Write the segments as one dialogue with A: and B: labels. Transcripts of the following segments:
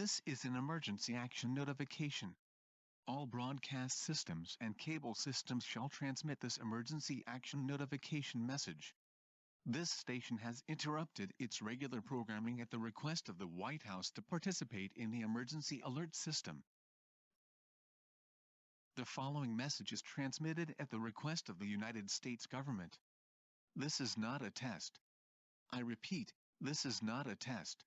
A: This is an emergency action notification. All broadcast systems and cable systems shall transmit this emergency action notification message. This station has interrupted its regular programming at the request of the White House to participate in the emergency alert system. The following message is transmitted at the request of the United States government. This is not a test. I repeat, this is not a test.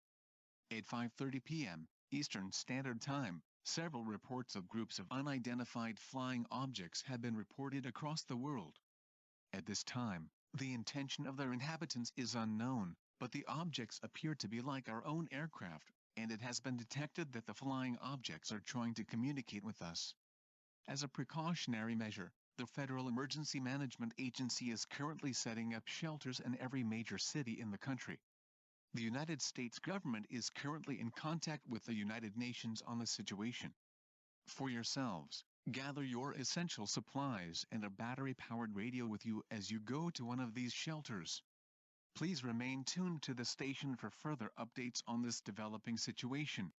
A: At 5:30 p.m. Eastern Standard Time, several reports of groups of unidentified flying objects have been reported across the world. At this time, the intention of their inhabitants is unknown, but the objects appear to be like our own aircraft, and it has been detected that the flying objects are trying to communicate with us. As a precautionary measure, the Federal Emergency Management Agency is currently setting up shelters in every major city in the country. The United States government is currently in contact with the United Nations on the situation. For yourselves, gather your essential supplies and a battery-powered radio with you as you go to one of these shelters. Please remain tuned to the station for further updates on this developing situation.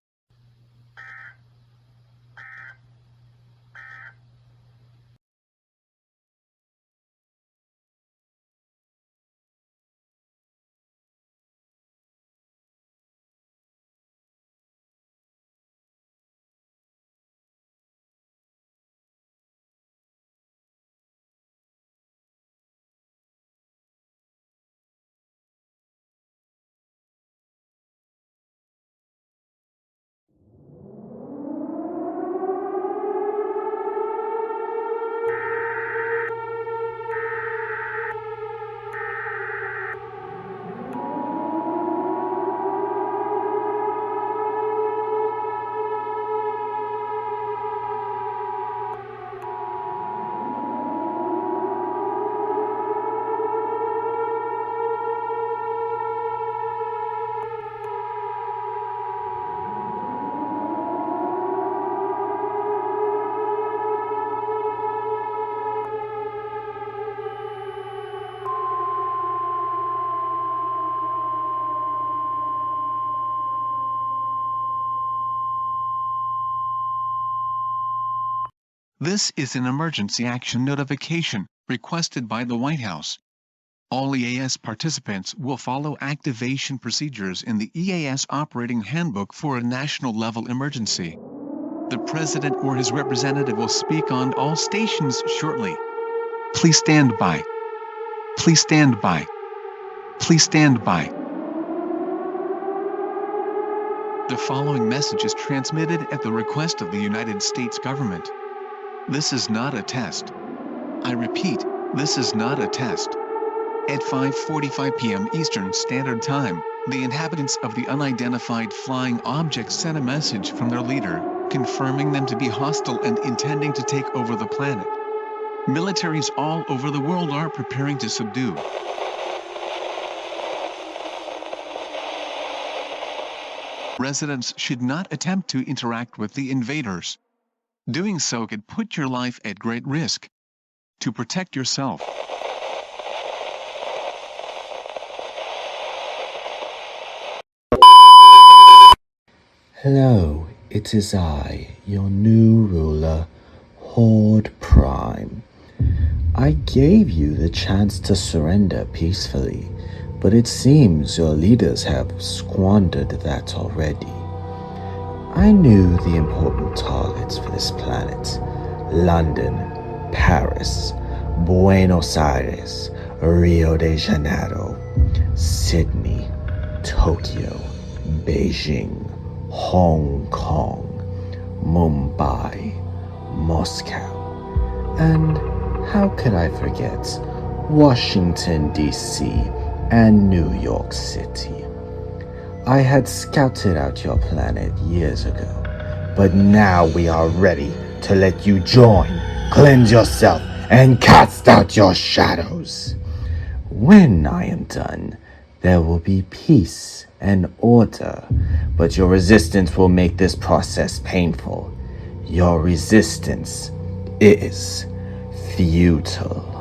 A: This is an emergency action notification requested by the White House. All EAS participants will follow activation procedures in the EAS Operating Handbook for a national-level emergency. The President or his representative will speak on all stations shortly. Please stand by. Please stand by. Please stand by. The following message is transmitted at the request of the United States government. This is not a test. I repeat, this is not a test. At 5:45 p.m. Eastern Standard Time, the inhabitants of the unidentified flying objects sent a message from their leader, confirming them to be hostile and intending to take over the planet. Militaries all over the world are preparing to subdue. Residents should not attempt to interact with the invaders. Doing so could put your life at great risk. To protect yourself,
B: Hello, it is I, your new ruler, Horde Prime. I gave you the chance to surrender peacefully, but it seems your leaders have squandered that already. I knew the important targets for this planet: London, Paris, Buenos Aires, Rio de Janeiro, Sydney, Tokyo, Beijing, Hong Kong, Mumbai, Moscow, and how could I forget Washington, D.C. and New York City. I had scouted out your planet years ago, but now we are ready to let you join, cleanse yourself, and cast out your shadows. When I am done, there will be peace and order, but your resistance will make this process painful. Your resistance is futile.